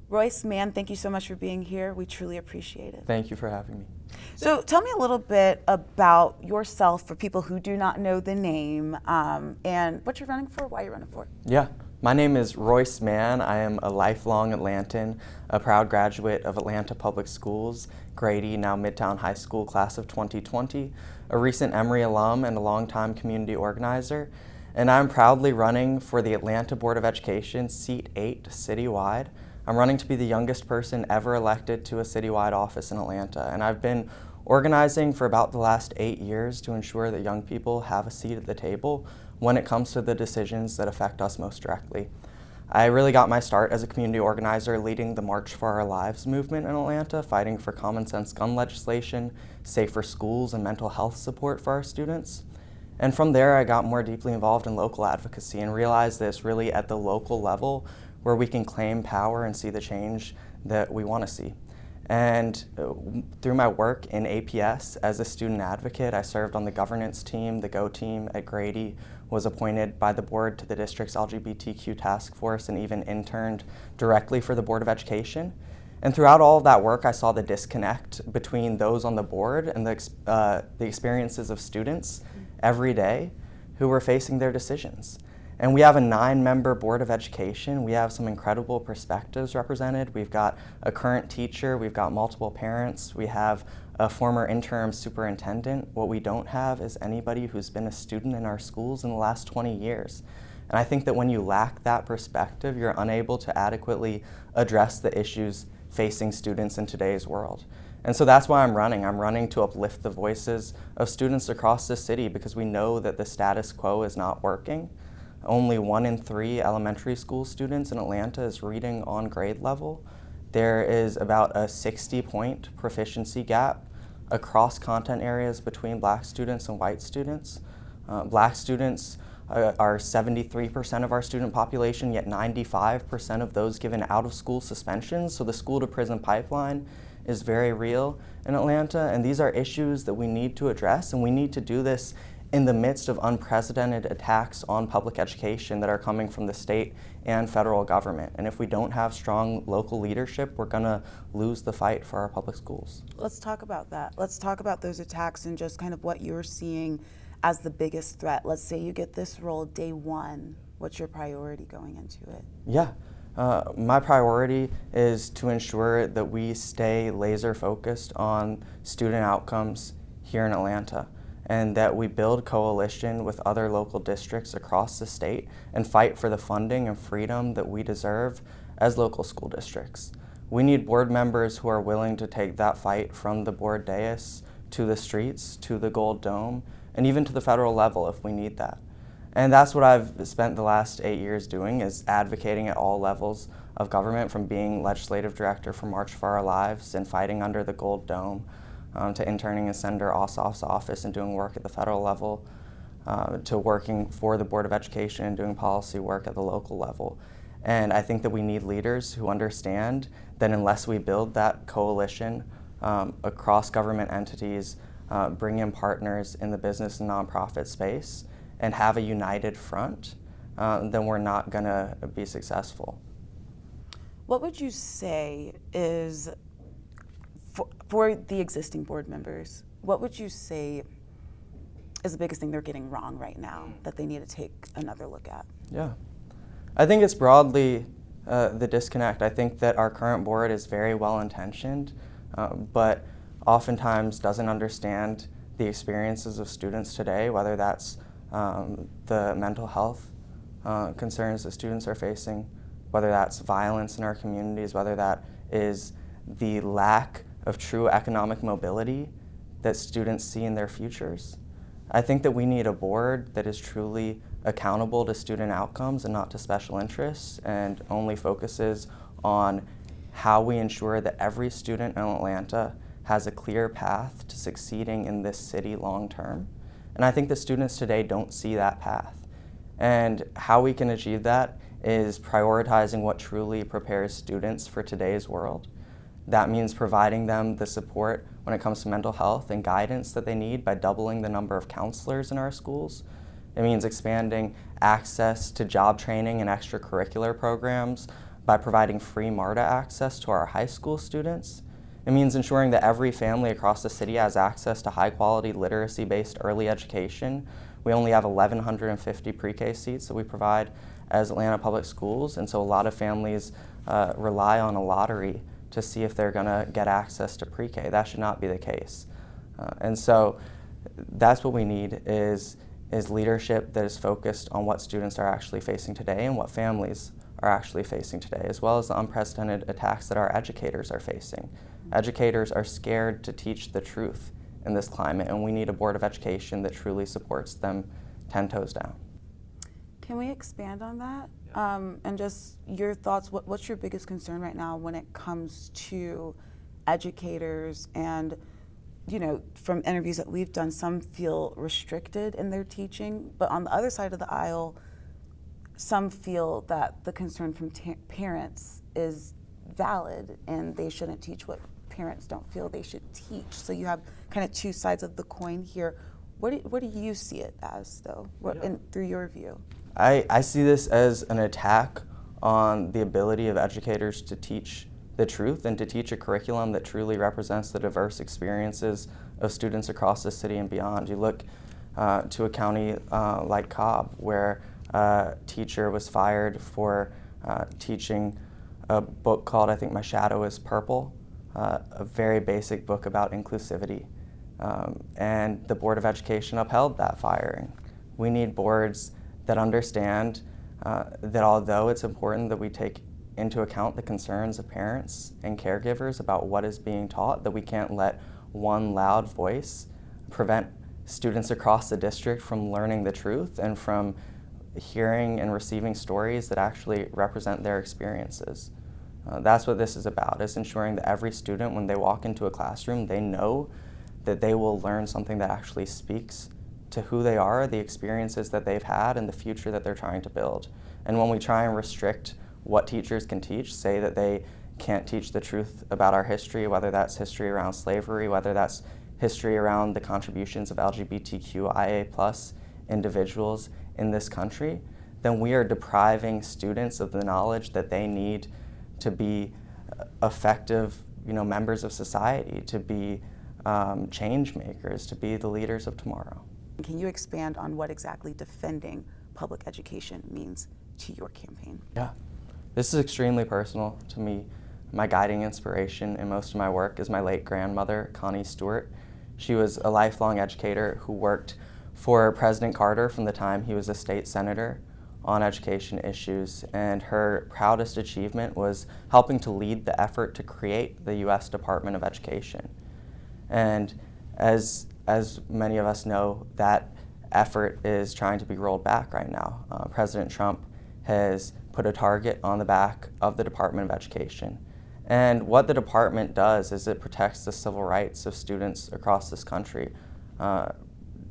Royce Mann, thank you so much for being here. We truly appreciate it. Thank you for having me. So tell me a little bit about yourself for people who do not know the name, and what you're running for, why you're running for. Yeah, my name is Royce Mann. I am a lifelong Atlantan, a proud graduate of Atlanta Public Schools, Grady, now Midtown High School class of 2020, a recent Emory alum and a longtime community organizer. And I'm proudly running for the Atlanta Board of Education, seat 8 citywide. I'm running to be the youngest person ever elected to a citywide office in Atlanta, and I've been organizing for about the last 8 years to ensure that young people have a seat at the table when it comes to the decisions that affect us most directly. I really got my start as a community organizer leading the March for Our Lives movement in Atlanta, fighting for common sense gun legislation, safer schools, and mental health support for our students. And from there, I got more deeply involved in local advocacy and realized this really at the local level where we can claim power and see the change that we want to see. And through my work in APS as a student advocate, I served on the governance team, the GO team at Grady, was appointed by the board to the district's LGBTQ task force, and even interned directly for the Board of Education. And throughout all of that work, I saw the disconnect between those on the board and the experiences of students every day who were facing their decisions. And we have a 9-member Board of Education. We have some incredible perspectives represented. We've got a current teacher, we've got multiple parents, we have a former interim superintendent. What we don't have is anybody who's been a student in our schools in the last 20 years. And I think that when you lack that perspective, you're unable to adequately address the issues facing students in today's world. And so that's why I'm running. I'm running to uplift the voices of students across the city because we know that the status quo is not working. Only 1 in 3 elementary school students in Atlanta is reading on grade level. There is about a 60-point proficiency gap across content areas between Black students and white students. Black students are 73% of our student population, yet 95% of those given out-of-school suspensions. So the school-to-prison pipeline is very real in Atlanta, and these are issues that we need to address, and we need to do this in the midst of unprecedented attacks on public education that are coming from the state and federal government. And if we don't have strong local leadership, we're gonna lose the fight for our public schools. Let's talk about that. Let's talk about those attacks and just kind of what you're seeing as the biggest threat. Let's say you get this role day 1. What's your priority going into it? Yeah. My priority is to ensure that we stay laser focused on student outcomes here in Atlanta, and that we build coalition with other local districts across the state and fight for the funding and freedom that we deserve as local school districts. We need board members who are willing to take that fight from the board dais to the streets, to the Gold Dome, and even to the federal level if we need that. And that's what I've spent the last 8 years doing, is advocating at all levels of government, from being legislative director for March for Our Lives and fighting under the Gold Dome, to interning in Senator Ossoff's office and doing work at the federal level, to working for the Board of Education and doing policy work at the local level. And I think that we need leaders who understand that unless we build that coalition across government entities, bring in partners in the business and nonprofit space, and have a united front, then we're not gonna be successful. What would you say is, for the existing board members, what would you say is the biggest thing they're getting wrong right now that they need to take another look at? Yeah, I think it's broadly the disconnect. I think that our current board is very well intentioned, but oftentimes doesn't understand the experiences of students today, whether that's the mental health concerns that students are facing, whether that's violence in our communities, whether that is the lack of true economic mobility that students see in their futures. I think that we need a board that is truly accountable to student outcomes and not to special interests, and only focuses on how we ensure that every student in Atlanta has a clear path to succeeding in this city long term. And I think the students today don't see that path. And how we can achieve that is prioritizing what truly prepares students for today's world. That means providing them the support when it comes to mental health and guidance that they need by doubling the number of counselors in our schools. It means expanding access to job training and extracurricular programs by providing free MARTA access to our high school students. It means ensuring that every family across the city has access to high-quality literacy-based early education. We only have 1,150 pre-K seats that we provide as Atlanta Public Schools, and so a lot of families rely on a lottery to see if they're going to get access to pre-K. That should not be the case. And so that's what we need is leadership that is focused on what students are actually facing today and what families are actually facing today, as well as the unprecedented attacks that our educators are facing. Educators are scared to teach the truth in this climate, and we need a Board of Education that truly supports them 10 toes down. Can we expand on that? And just your thoughts, what's your biggest concern right now when it comes to educators? And, you know, from interviews that we've done, some feel restricted in their teaching, but on the other side of the aisle, some feel that the concern from parents is valid and they shouldn't teach what parents don't feel they should teach. So you have kind of two sides of the coin here. What do you see it as, though, through your view? I see this as an attack on the ability of educators to teach the truth and to teach a curriculum that truly represents the diverse experiences of students across the city and beyond. You look to a county like Cobb, where a teacher was fired for teaching a book called, I think, My Shadow is Purple, a very basic book about inclusivity. And the Board of Education upheld that firing. We need boards that understand that although it's important that we take into account the concerns of parents and caregivers about what is being taught, that we can't let one loud voice prevent students across the district from learning the truth and from hearing and receiving stories that actually represent their experiences. That's what this is about, is ensuring that every student, when they walk into a classroom, they know that they will learn something that actually speaks to who they are, the experiences that they've had, and the future that they're trying to build. And when we try and restrict what teachers can teach, say that they can't teach the truth about our history, whether that's history around slavery, whether that's history around the contributions of LGBTQIA+ individuals in this country, then we are depriving students of the knowledge that they need to be effective, members of society, to be change makers, to be the leaders of tomorrow. Can you expand on what exactly defending public education means to your campaign? Yeah, this is extremely personal to me. My guiding inspiration in most of my work is my late grandmother, Connie Stewart. She was a lifelong educator who worked for President Carter from the time he was a state senator on education issues, and her proudest achievement was helping to lead the effort to create the U.S. Department of Education. And as many of us know, that effort is trying to be rolled back right now. President Trump has put a target on the back of the Department of Education. And what the department does is it protects the civil rights of students across this country.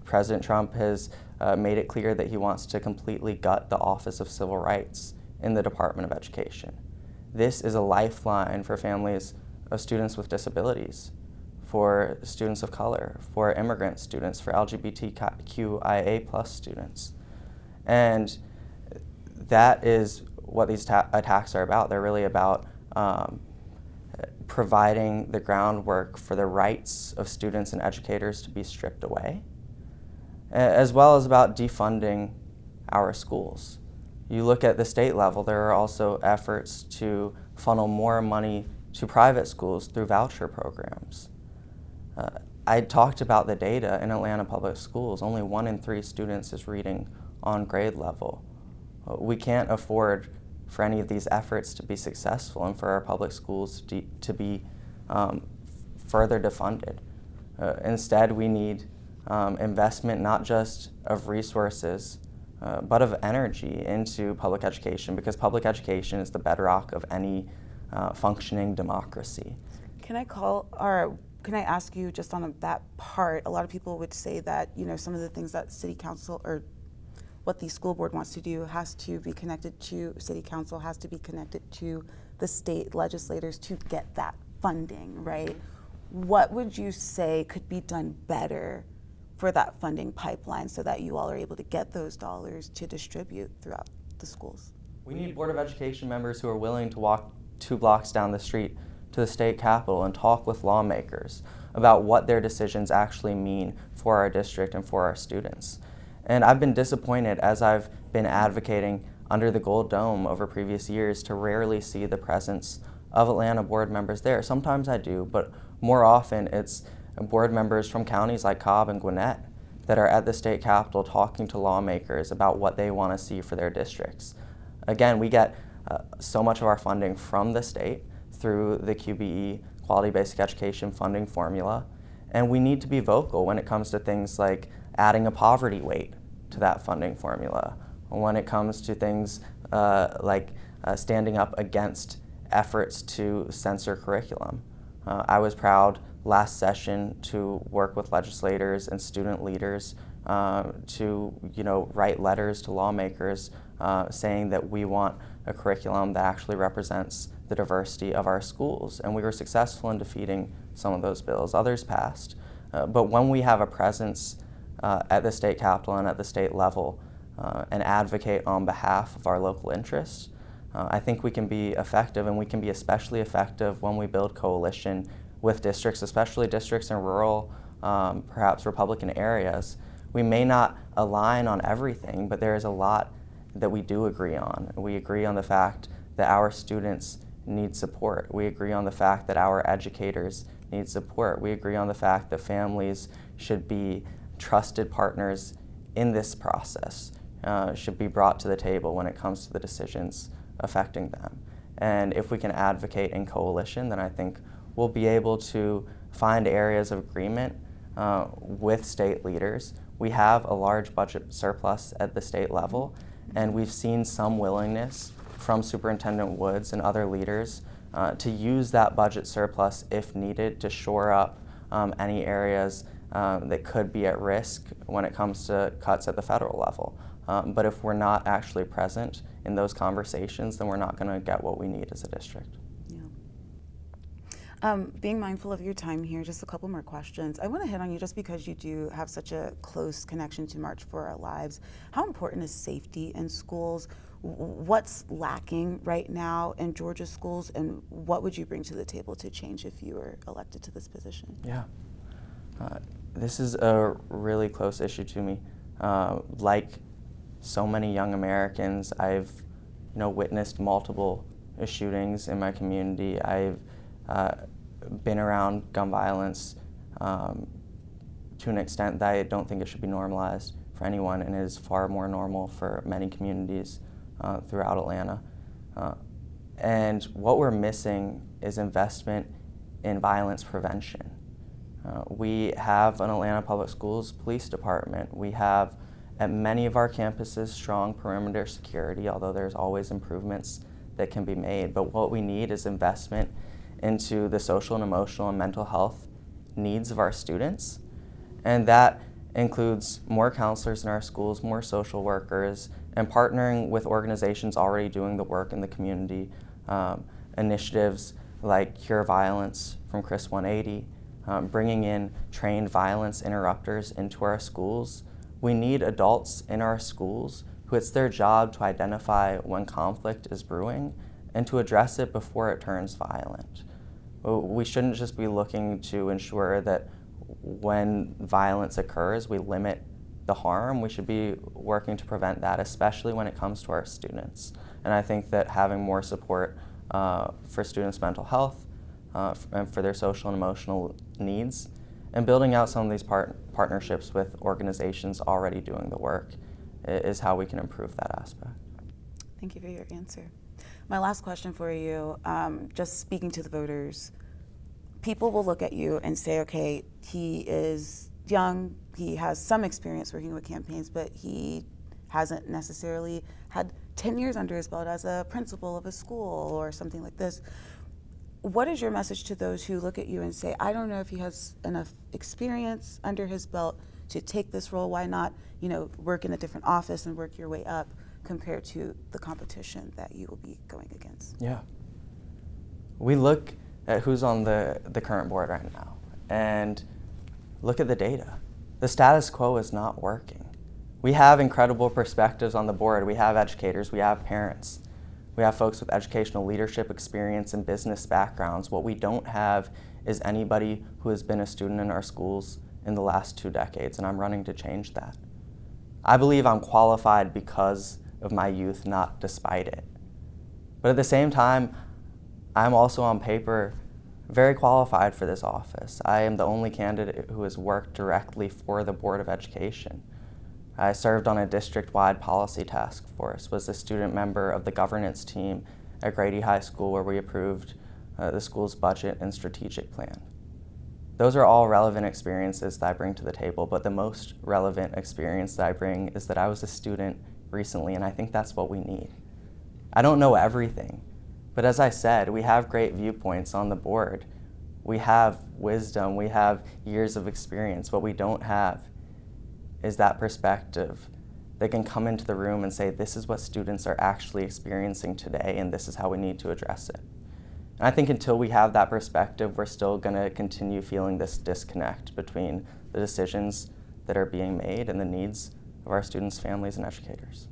President Trump has made it clear that he wants to completely gut the Office of Civil Rights in the Department of Education. This is a lifeline for families of students with disabilities, for students of color, for immigrant students, for LGBTQIA+ students. And that is what these attacks are about. They're really about providing the groundwork for the rights of students and educators to be stripped away, as well as about defunding our schools. You look at the state level, there are also efforts to funnel more money to private schools through voucher programs. I talked about the data in Atlanta Public Schools. Only 1 in 3 students is reading on grade level. We can't afford for any of these efforts to be successful and for our public schools to be further defunded. Instead, we need investment not just of resources, but of energy into public education, because public education is the bedrock of any functioning democracy. Can I ask you just on that part? A lot of people would say that some of the things that City Council or what the school board wants to do has to be connected to City Council, has to be connected to the state legislators to get that funding, right? What would you say could be done better for that funding pipeline so that you all are able to get those dollars to distribute throughout the schools? We need Board of Education members who are willing to walk 2 blocks down the street to the state capitol and talk with lawmakers about what their decisions actually mean for our district and for our students. And I've been disappointed as I've been advocating under the Gold Dome over previous years to rarely see the presence of Atlanta board members there. Sometimes I do, but more often it's board members from counties like Cobb and Gwinnett that are at the state capitol talking to lawmakers about what they want to see for their districts. Again, we get so much of our funding from the state through the QBE, Quality Basic Education Funding Formula, and we need to be vocal when it comes to things like adding a poverty weight to that funding formula, when it comes to things like standing up against efforts to censor curriculum. I was proud last session to work with legislators and student leaders to write letters to lawmakers saying that we want a curriculum that actually represents the diversity of our schools. And we were successful in defeating some of those bills. Others passed. But when we have a presence at the state capitol and at the state level and advocate on behalf of our local interests, I think we can be effective, and we can be especially effective when we build coalition with districts, especially districts in rural, perhaps Republican areas. We may not align on everything, but there is a lot that we do agree on. We agree on the fact that our students need support. We agree on the fact that our educators need support. We agree on the fact that families should be trusted partners in this process, should be brought to the table when it comes to the decisions affecting them. And if we can advocate in coalition, then I think we'll be able to find areas of agreement with state leaders. We have a large budget surplus at the state level, and we've seen some willingness from Superintendent Woods and other leaders to use that budget surplus if needed to shore up any areas that could be at risk when it comes to cuts at the federal level. But if we're not actually present in those conversations, then we're not going to get what we need as a district. Being mindful of your time here, just a couple more questions. I want to hit on you just because you do have such a close connection to March for Our Lives. How important is safety in schools? What's lacking right now in Georgia schools, and what would you bring to the table to change if you were elected to this position? Yeah, this is a really close issue to me. Like so many young Americans, I've witnessed multiple shootings in my community. I've been around gun violence to an extent that I don't think it should be normalized for anyone, and it is far more normal for many communities throughout Atlanta. And what we're missing is investment in violence prevention. We have an Atlanta Public Schools Police Department. We have at many of our campuses strong perimeter security, although there's always improvements that can be made. But what we need is investment into the social and emotional and mental health needs of our students. And that includes more counselors in our schools, more social workers, and partnering with organizations already doing the work in the community. Initiatives like Cure Violence from Chris 180, bringing in trained violence interrupters into our schools. We need adults in our schools who it's their job to identify when conflict is brewing and to address it before it turns violent. We shouldn't just be looking to ensure that when violence occurs, we limit the harm. We should be working to prevent that, especially when it comes to our students. And I think that having more support for students' mental health and for their social and emotional needs, and building out some of these partnerships with organizations already doing the work is how we can improve that aspect. Thank you for your answer. My last question for you, just speaking to the voters, people will look at you and say, okay, he is young, he has some experience working with campaigns, but he hasn't necessarily had 10 years under his belt as a principal of a school or something like this. What is your message to those who look at you and say, I don't know if he has enough experience under his belt to take this role? Why not, work in a different office and work your way up compared to the competition that you will be going against? Yeah. We look at who's on the current board right now and look at the data. The status quo is not working. We have incredible perspectives on the board. We have educators, we have parents, We have folks with educational leadership experience and business backgrounds. What we don't have is anybody who has been a student in our schools in the last 2 decades, and I'm running to change that. I believe I'm qualified because of my youth, not despite it. But at the same time, I'm also on paper very qualified for this office. I am the only candidate who has worked directly for the Board of Education. I served on a district-wide policy task force, was a student member of the governance team at Grady High School where we approved the school's budget and strategic plan. Those are all relevant experiences that I bring to the table, but the most relevant experience that I bring is that I was a student recently, and I think that's what we need. I don't know everything, but as I said, we have great viewpoints on the board. We have wisdom, we have years of experience. What we don't have is that perspective that can come into the room and say, this is what students are actually experiencing today, and this is how we need to address it. And I think until we have that perspective, we're still going to continue feeling this disconnect between the decisions that are being made and the needs of our students, families, and educators.